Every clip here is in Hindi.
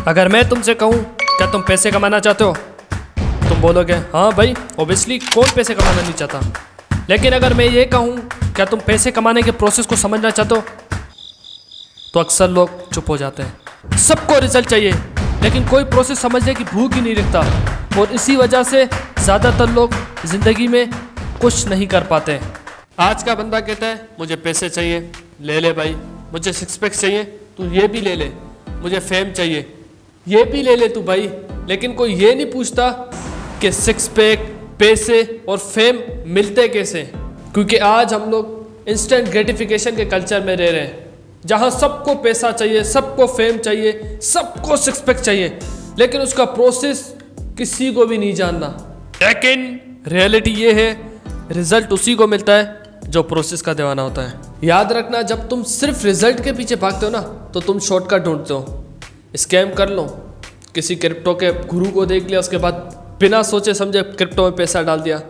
अगर मैं तुमसे कहूँ क्या तुम पैसे कमाना चाहते हो, तुम बोलोगे हाँ भाई ऑब्वियसली, कौन पैसे कमाना नहीं चाहता। लेकिन अगर मैं ये कहूँ क्या तुम पैसे कमाने के प्रोसेस को समझना चाहते हो, तो अक्सर लोग चुप हो जाते हैं। सबको रिजल्ट चाहिए लेकिन कोई प्रोसेस समझने की भूख ही नहीं रखता, और इसी वजह से ज़्यादातर लोग ज़िंदगी में कुछ नहीं कर पाते। आज का बंदा कहता है मुझे पैसे चाहिए, ले ले भाई, मुझे सिक्स पैक चाहिए, तू ये भी ले ले, मुझे फेम चाहिए, ये भी ले ले तू भाई। लेकिन कोई ये नहीं पूछता कि सिक्स पैक, पैसे और फेम मिलते कैसे। क्योंकि आज हम लोग इंस्टेंट ग्रेटिफिकेशन के कल्चर में रह रहे हैं, जहाँ सबको पैसा चाहिए, सबको फेम चाहिए, सबको सिक्स पैक चाहिए, लेकिन उसका प्रोसेस किसी को भी नहीं जानना। लेकिन रियलिटी ये है, रिजल्ट उसी को मिलता है जो प्रोसेस का दीवाना होता है। याद रखना, जब तुम सिर्फ रिजल्ट के पीछे भागते हो ना, तो तुम शॉर्टकट ढूंढते हो। स्कैम कर लो, किसी क्रिप्टो के गुरु को देख लिया, उसके बाद बिना सोचे समझे क्रिप्टो में पैसा डाल दिया।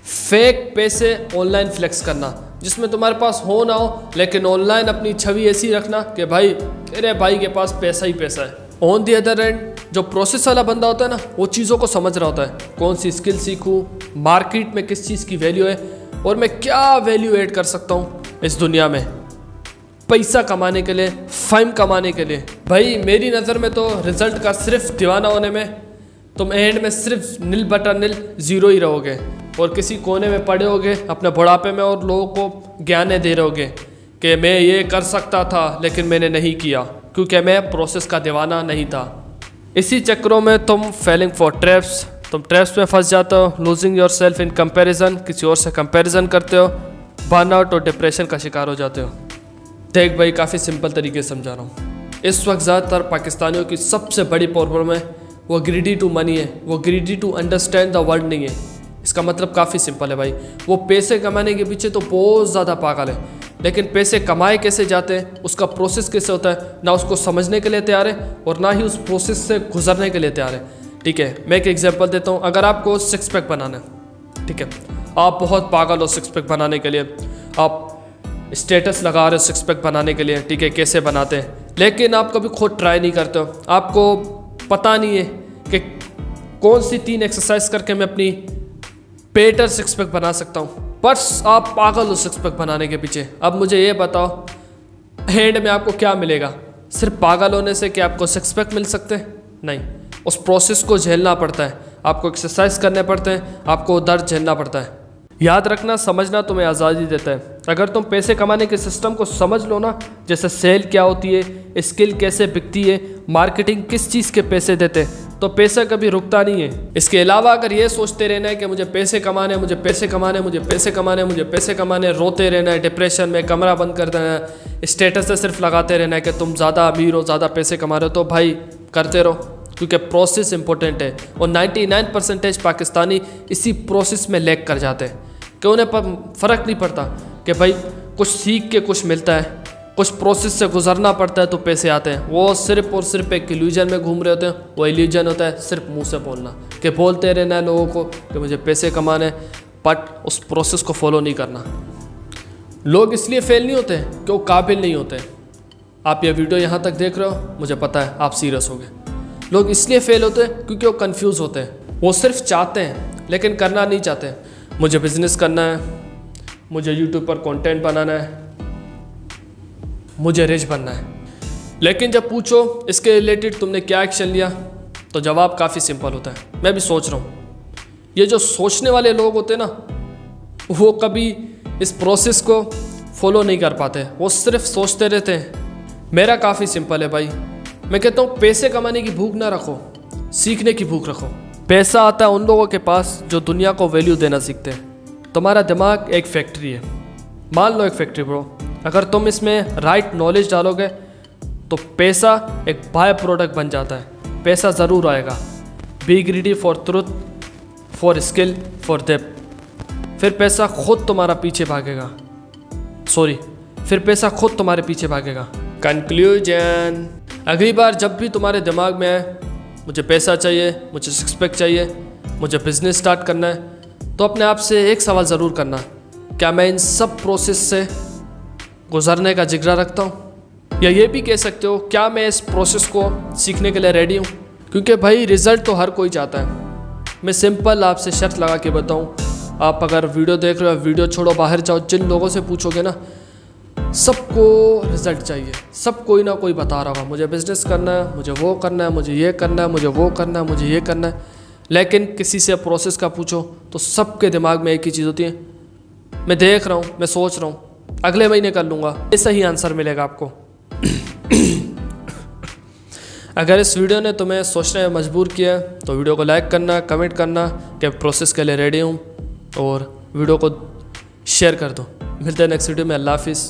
फेक पैसे ऑनलाइन फ्लेक्स करना, जिसमें तुम्हारे पास हो ना हो, लेकिन ऑनलाइन अपनी छवि ऐसी रखना कि भाई तेरे भाई के पास पैसा ही पैसा है। ऑन दी अदर एंड जो प्रोसेस वाला बंदा होता है ना, वो चीज़ों को समझ रहा होता है, कौन सी स्किल सीखूं, मार्केट में किस चीज़ की वैल्यू है, और मैं क्या वैल्यू ऐड कर सकता हूँ इस दुनिया में पैसा कमाने के लिए, फेम कमाने के लिए। भाई मेरी नज़र में तो रिजल्ट का सिर्फ दीवाना होने में तुम एंड में सिर्फ नील बटा नील जीरो ही रहोगे, और किसी कोने में पड़े होगे अपने बुढ़ापे में, और लोगों को ज्ञान दे रहोगे कि मैं ये कर सकता था लेकिन मैंने नहीं किया क्योंकि मैं प्रोसेस का दीवाना नहीं था। इसी चक्रों में तुम फेलिंग फॉर ट्रैप्स, तुम ट्रैप्स में फंस जाते हो, losing your self in comparison, किसी और से कंपेरिजन करते हो, बर्नआउट और डिप्रेशन का शिकार हो जाते हो। देख भाई, काफ़ी सिंपल तरीके से समझा रहा हूँ। इस वक्त ज़्यादातर पाकिस्तानियों की सबसे बड़ी प्रॉब्लम है वो ग्रीडी टू मनी है, वो greedy to understand the world नहीं है। इसका मतलब काफ़ी सिंपल है भाई, वो पैसे कमाने के पीछे तो बहुत ज़्यादा पागल है, लेकिन पैसे कमाए कैसे जाते हैं, उसका प्रोसेस कैसे होता है, ना उसको समझने के लिए तैयार है और ना ही उस प्रोसेस से गुजरने के लिए तैयार है। ठीक है, मैं एक एग्जांपल देता हूँ। अगर आपको सिक्स पैक बनाना है, ठीक है, आप बहुत पागल हो सिक्स पैक बनाने के लिए, आप स्टेटस लगा रहे हो सिक्स पैक बनाने के लिए, ठीक है, कैसे बनाते हैं, लेकिन आप कभी खुद ट्राई नहीं करते हो, आपको पता नहीं है कि कौन सी 3 एक्सरसाइज करके मैं अपनी बेटर सिक्स पैक बना सकता हूँ, बस आप पागल हो सिक्स पैक बनाने के पीछे। अब मुझे ये बताओ एंड में आपको क्या मिलेगा? सिर्फ पागल होने से कि आपको सिक्स पैक मिल सकते हैं? नहीं, उस प्रोसेस को झेलना पड़ता है, आपको एक्सरसाइज करने पड़ते हैं, आपको दर्द झेलना पड़ता है। याद रखना, समझना तुम्हें आज़ादी देता है। अगर तुम पैसे कमाने के सिस्टम को समझ लो ना, जैसे सेल क्या होती है, स्किल कैसे बिकती है, मार्केटिंग किस चीज़ के पैसे देते हैं, तो पैसा कभी रुकता नहीं है। इसके अलावा अगर ये सोचते रहना है कि मुझे पैसे कमाने, मुझे पैसे कमाने, मुझे पैसे कमाने, मुझे पैसे कमाने, रोते रहना है, डिप्रेशन में कमरा बंद कर देना है, स्टेटस से सिर्फ लगाते रहना है कि तुम ज़्यादा अमीर हो, ज़्यादा पैसे कमा रहे हो, तो भाई करते रहो, क्योंकि प्रोसेस इंपॉर्टेंट है। और 99% पाकिस्तानी इसी प्रोसेस में लैग कर जाते हैं कि उन्हें फ़र्क नहीं पड़ता कि भाई कुछ सीख के कुछ मिलता है, कुछ प्रोसेस से गुजरना पड़ता है तो पैसे आते हैं। वो सिर्फ और सिर्फ एक इल्यूजन में घूम रहे होते हैं। वो इल्यूजन होता है सिर्फ मुंह से बोलना, कि बोलते रहना है लोगों को कि मुझे पैसे कमाने, बट उस प्रोसेस को फॉलो नहीं करना। लोग इसलिए फेल नहीं होते कि वो काबिल नहीं होते। आप ये वीडियो यहाँ तक देख रहे हो, मुझे पता है आप सीरियस हो गए। लोग इसलिए फेल होते हैं क्योंकि वो कंफ्यूज होते हैं। वो सिर्फ चाहते हैं लेकिन करना नहीं चाहते। मुझे बिजनेस करना है, मुझे यूट्यूब पर कंटेंट बनाना है, मुझे रिच बनना है, लेकिन जब पूछो इसके रिलेटेड तुमने क्या एक्शन लिया, तो जवाब काफ़ी सिंपल होता है। मैं भी सोच रहा हूँ, ये जो सोचने वाले लोग होते हैं ना, वो कभी इस प्रोसेस को फॉलो नहीं कर पाते, वो सिर्फ सोचते रहते हैं। मेरा काफ़ी सिंपल है भाई, मैं कहता हूँ पैसे कमाने की भूख ना रखो, सीखने की भूख रखो। पैसा आता है उन लोगों के पास जो दुनिया को वैल्यू देना सीखते हैं। तुम्हारा दिमाग एक फैक्ट्री है, मान लो एक फैक्ट्री ब्रो। अगर तुम इसमें राइट नॉलेज डालोगे तो पैसा एक बाय प्रोडक्ट बन जाता है। पैसा ज़रूर आएगा। B greedy for truth, for skill, for depth. फिर पैसा खुद तुम्हारा पीछे भागेगा, फिर पैसा खुद तुम्हारे पीछे भागेगा। कंक्लूजन, अगली बार जब भी तुम्हारे दिमाग में आए मुझे पैसा चाहिए, मुझे सिक्स पैक चाहिए, मुझे बिजनेस स्टार्ट करना है, तो अपने आप से एक सवाल ज़रूर करना, क्या मैं इन सब प्रोसेस से गुजरने का जिगरा रखता हूँ? या ये भी कह सकते हो क्या मैं इस प्रोसेस को सीखने के लिए रेडी हूँ, क्योंकि भाई रिज़ल्ट तो हर कोई चाहता है। मैं सिंपल आपसे शर्त लगा के बताऊँ, आप अगर वीडियो देख रहे हो, वीडियो छोड़ो, बाहर जाओ, जिन लोगों से पूछोगे ना, सबको रिज़ल्ट चाहिए। सब कोई ना कोई बता रहा होगा मुझे बिज़नेस करना है, मुझे वो करना है, मुझे ये करना है, मुझे वो करना है, मुझे ये करना है। लेकिन किसी से प्रोसेस का पूछो तो सबके दिमाग में एक ही चीज़ होती है, मैं देख रहा हूँ, मैं सोच रहा हूँ, अगले महीने कर लूँगा। ऐसा ही आंसर मिलेगा आपको। अगर इस वीडियो ने तुम्हें सोचने में मजबूर किया तो वीडियो को लाइक करना, कमेंट करना कि प्रोसेस के लिए रेडी हूँ, और वीडियो को शेयर कर दो। मिलते हैं नेक्स्ट वीडियो में। अल्लाह हाफिज़।